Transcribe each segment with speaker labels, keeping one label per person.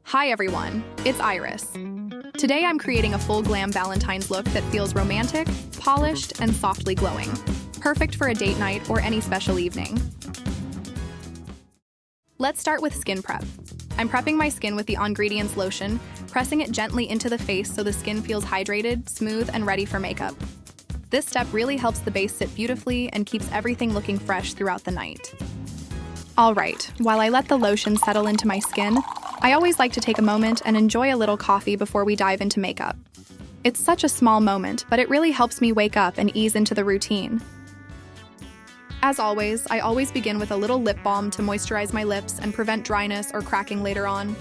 Speaker 1: Hi everyone, it's Iris. Today I'm creating a full glam Valentine's look that feels romantic, polished, and softly glowing. Perfect for a date night or any special evening. Let's start with skin prep. I'm prepping my skin with the ingredients lotion, pressing it gently into the face so the skin feels hydrated, smooth, and ready for makeup. This step really helps the base sit beautifully and keeps everything looking fresh throughout the night. Alright, while I let the lotion settle into my skin, I always like to take a moment and enjoy a little coffee before we dive into makeup. It's such a small moment, but it really helps me wake up and ease into the routine. As always, I always begin with a little lip balm to moisturize my lips and prevent dryness or cracking later on.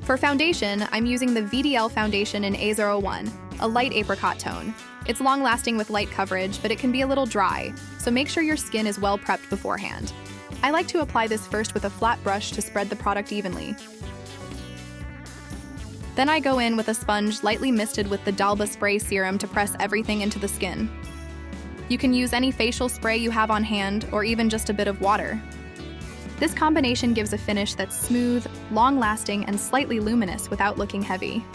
Speaker 1: For foundation, I'm using the VDL foundation in A01, a light apricot tone. It's long-lasting with light coverage, but it can be a little dry, so make sure your skin is well prepped beforehand. I like to apply this first with a flat brush to spread the product evenly. Then I go in with a sponge lightly misted with the Dalba spray serum to press everything into the skin. You can use any facial spray you have on hand or even just a bit of water. This combination gives a finish that's smooth, long-lasting, and slightly luminous without looking heavy.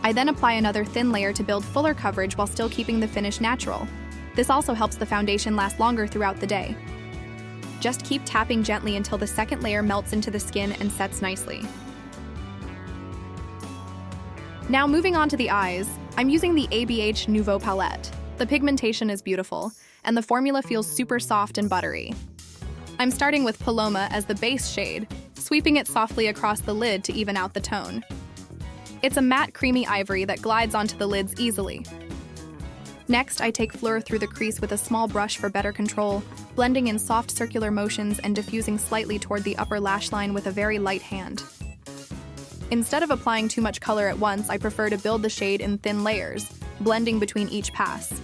Speaker 1: I then apply another thin layer to build fuller coverage while still keeping the finish natural. This also helps the foundation last longer throughout the day. Just keep tapping gently until the second layer melts into the skin and sets nicely. Now moving on to the eyes, I'm using the ABH Nouveau palette. The pigmentation is beautiful, and the formula feels super soft and buttery. I'm starting with Paloma as the base shade, sweeping it softly across the lid to even out the tone. It's a matte creamy ivory that glides onto the lids easily. Next, I take Fleur through the crease with a small brush for better control, blending in soft circular motions and diffusing slightly toward the upper lash line with a very light hand. Instead of applying too much color at once, I prefer to build the shade in thin layers, blending between each pass.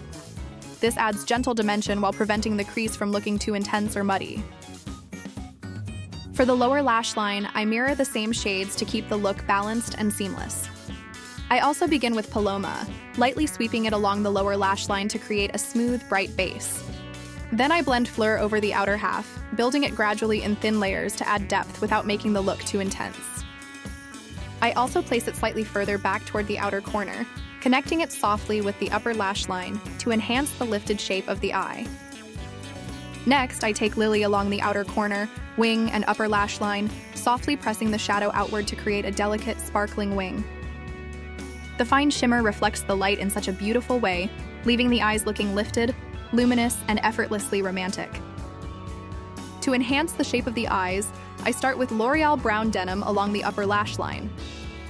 Speaker 1: This adds gentle dimension while preventing the crease from looking too intense or muddy. For the lower lash line, I mirror the same shades to keep the look balanced and seamless. I also begin with Paloma, lightly sweeping it along the lower lash line to create a smooth, bright base. Then I blend Fleur over the outer half, building it gradually in thin layers to add depth without making the look too intense. I also place it slightly further back toward the outer corner, connecting it softly with the upper lash line to enhance the lifted shape of the eye. Next, I take Lily along the outer corner, wing, and upper lash line, softly pressing the shadow outward to create a delicate, sparkling wing. The fine shimmer reflects the light in such a beautiful way, leaving the eyes looking lifted, luminous, and effortlessly romantic. To enhance the shape of the eyes, I start with L'Oreal Brown Denim along the upper lash line.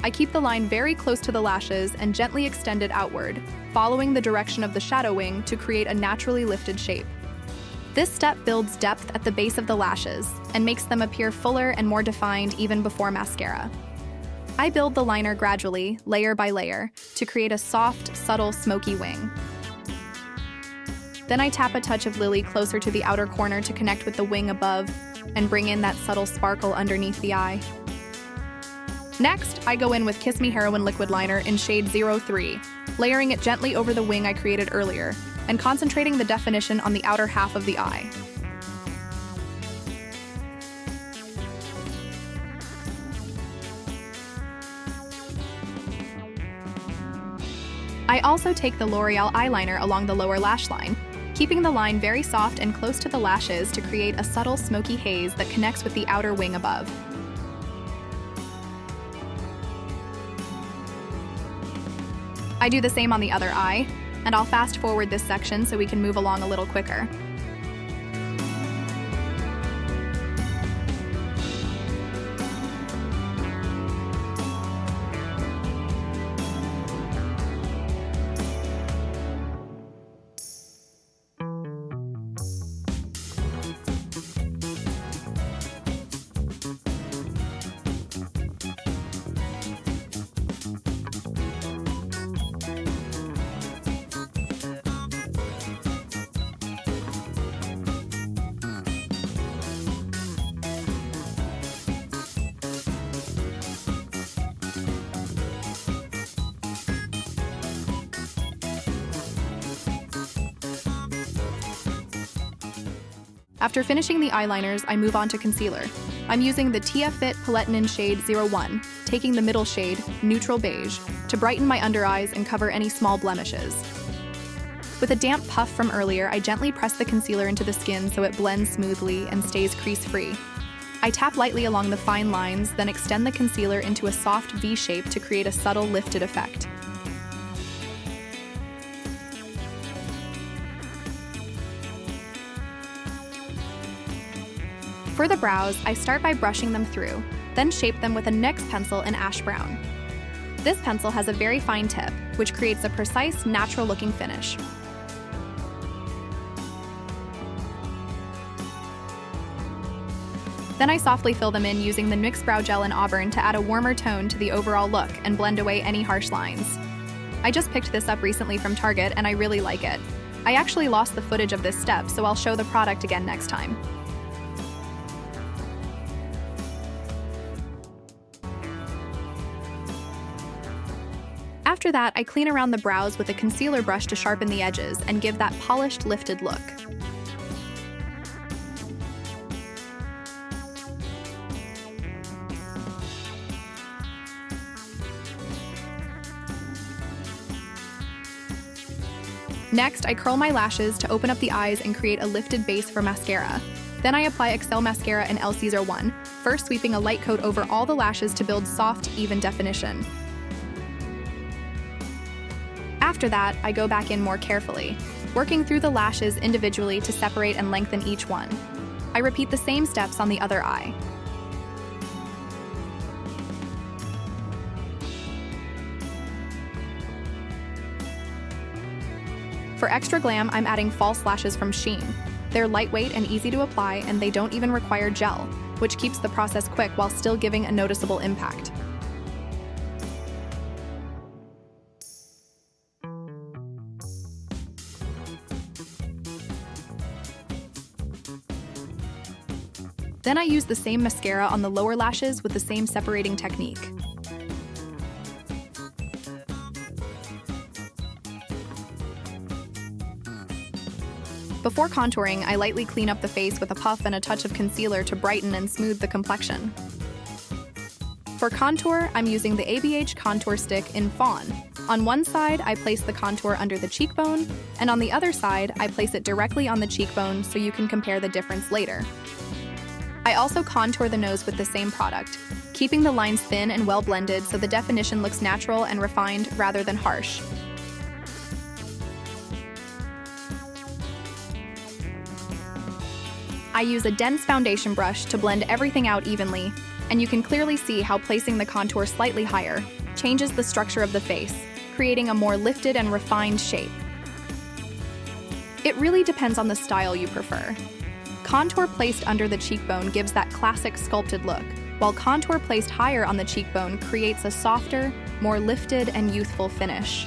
Speaker 1: I keep the line very close to the lashes and gently extend it outward, following the direction of the shadow wing to create a naturally lifted shape. This step builds depth at the base of the lashes and makes them appear fuller and more defined even before mascara. I build the liner gradually, layer by layer, to create a soft, subtle, smoky wing. Then I tap a touch of Lily closer to the outer corner to connect with the wing above and bring in that subtle sparkle underneath the eye. Next, I go in with Kiss Me Heroin Liquid Liner in shade 03, layering it gently over the wing I created earlier and concentrating the definition on the outer half of the eye. I also take the L'Oreal eyeliner along the lower lash line, keeping the line very soft and close to the lashes to create a subtle smoky haze that connects with the outer wing above. I do the same on the other eye, and I'll fast forward this section so we can move along a little quicker. After finishing the eyeliners, I move on to concealer. I'm using the Tia Fit Paletinin Shade 01, taking the middle shade, Neutral Beige, to brighten my under eyes and cover any small blemishes. With a damp puff from earlier, I gently press the concealer into the skin so it blends smoothly and stays crease-free. I tap lightly along the fine lines, then extend the concealer into a soft V shape to create a subtle lifted effect. For the brows, I start by brushing them through, then shape them with a NYX pencil in ash brown. This pencil has a very fine tip, which creates a precise, natural-looking finish. Then I softly fill them in using the NYX Brow Gel in Auburn to add a warmer tone to the overall look and blend away any harsh lines. I just picked this up recently from Target and I really like it. I actually lost the footage of this step, so I'll show the product again next time. After that, I clean around the brows with a concealer brush to sharpen the edges and give that polished, lifted look. Next, I curl my lashes to open up the eyes and create a lifted base for mascara. Then I apply Excel Mascara in L-Caesar 1, first sweeping a light coat over all the lashes to build soft, even definition. After that, I go back in more carefully, working through the lashes individually to separate and lengthen each one. I repeat the same steps on the other eye. For extra glam, I'm adding false lashes from Shein. They're lightweight and easy to apply, and they don't even require gel, which keeps the process quick while still giving a noticeable impact. Then I use the same mascara on the lower lashes with the same separating technique. Before contouring, I lightly clean up the face with a puff and a touch of concealer to brighten and smooth the complexion. For contour, I'm using the ABH Contour Stick in Fawn. On one side, I place the contour under the cheekbone, and on the other side, I place it directly on the cheekbone so you can compare the difference later. I also contour the nose with the same product, keeping the lines thin and well blended so the definition looks natural and refined rather than harsh. I use a dense foundation brush to blend everything out evenly, and you can clearly see how placing the contour slightly higher changes the structure of the face, creating a more lifted and refined shape. It really depends on the style you prefer. Contour placed under the cheekbone gives that classic sculpted look, while contour placed higher on the cheekbone creates a softer, more lifted and youthful finish.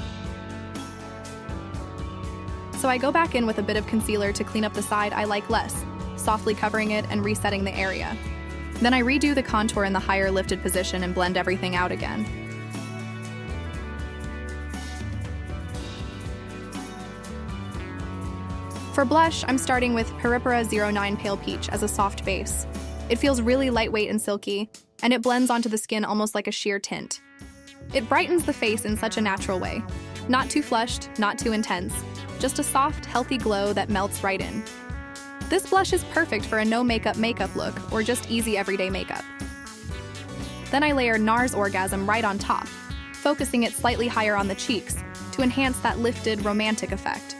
Speaker 1: So I go back in with a bit of concealer to clean up the side I like less, softly covering it and resetting the area. Then I redo the contour in the higher lifted position and blend everything out again. For blush, I'm starting with Peripera 09 Pale Peach as a soft base. It feels really lightweight and silky, and it blends onto the skin almost like a sheer tint. It brightens the face in such a natural way. Not too flushed, not too intense, just a soft, healthy glow that melts right in. This blush is perfect for a no-makeup makeup look or just easy everyday makeup. Then I layer NARS Orgasm right on top, focusing it slightly higher on the cheeks to enhance that lifted, romantic effect.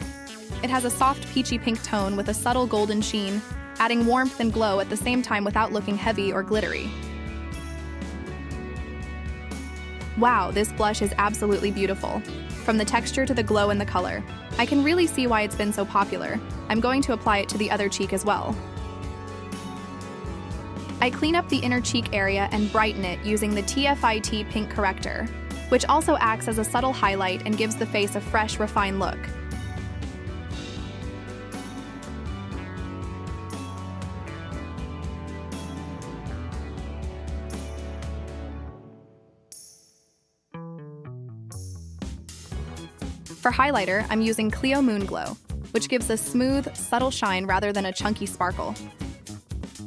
Speaker 1: It has a soft peachy pink tone with a subtle golden sheen, adding warmth and glow at the same time without looking heavy or glittery. Wow, this blush is absolutely beautiful. From the texture to the glow and the color, I can really see why it's been so popular. I'm going to apply it to the other cheek as well. I clean up the inner cheek area and brighten it using the TFIT Pink Corrector, which also acts as a subtle highlight and gives the face a fresh, refined look. For highlighter, I'm using Clio Moon Glow, which gives a smooth, subtle shine rather than a chunky sparkle.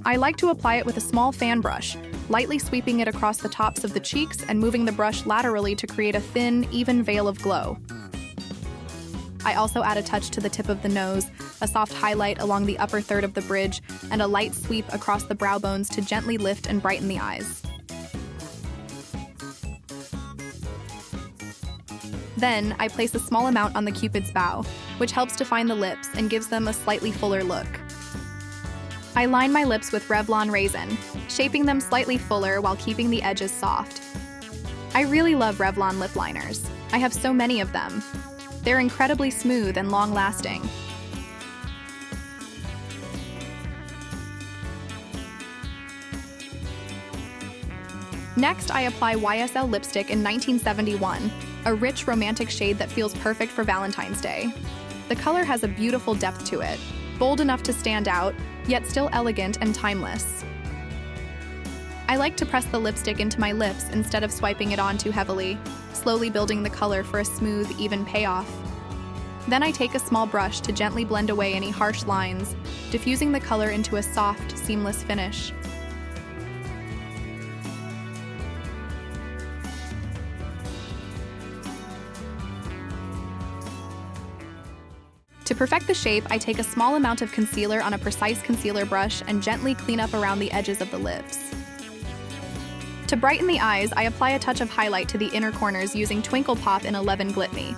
Speaker 1: I like to apply it with a small fan brush, lightly sweeping it across the tops of the cheeks and moving the brush laterally to create a thin, even veil of glow. I also add a touch to the tip of the nose, a soft highlight along the upper third of the bridge, and a light sweep across the brow bones to gently lift and brighten the eyes. Then, I place a small amount on the Cupid's bow, which helps define the lips and gives them a slightly fuller look. I line my lips with Revlon Raisin, shaping them slightly fuller while keeping the edges soft. I really love Revlon lip liners. I have so many of them. They're incredibly smooth and long-lasting. Next, I apply YSL lipstick in 1971, a rich romantic shade that feels perfect for Valentine's Day. The color has a beautiful depth to it, bold enough to stand out, yet still elegant and timeless. I like to press the lipstick into my lips instead of swiping it on too heavily, slowly building the color for a smooth, even payoff. Then I take a small brush to gently blend away any harsh lines, diffusing the color into a soft, seamless finish. To perfect the shape, I take a small amount of concealer on a precise concealer brush and gently clean up around the edges of the lips. To brighten the eyes, I apply a touch of highlight to the inner corners using Twinkle Pop in 11 Glit Me.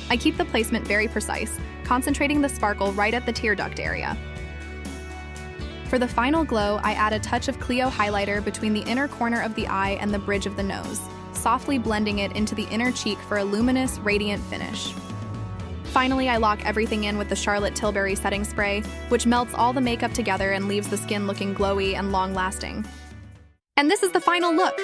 Speaker 1: I keep the placement very precise, concentrating the sparkle right at the tear duct area. For the final glow, I add a touch of Clio highlighter between the inner corner of the eye and the bridge of the nose, softly blending it into the inner cheek for a luminous, radiant finish. Finally, I lock everything in with the Charlotte Tilbury setting spray, which melts all the makeup together and leaves the skin looking glowy and long-lasting. And this is the final look.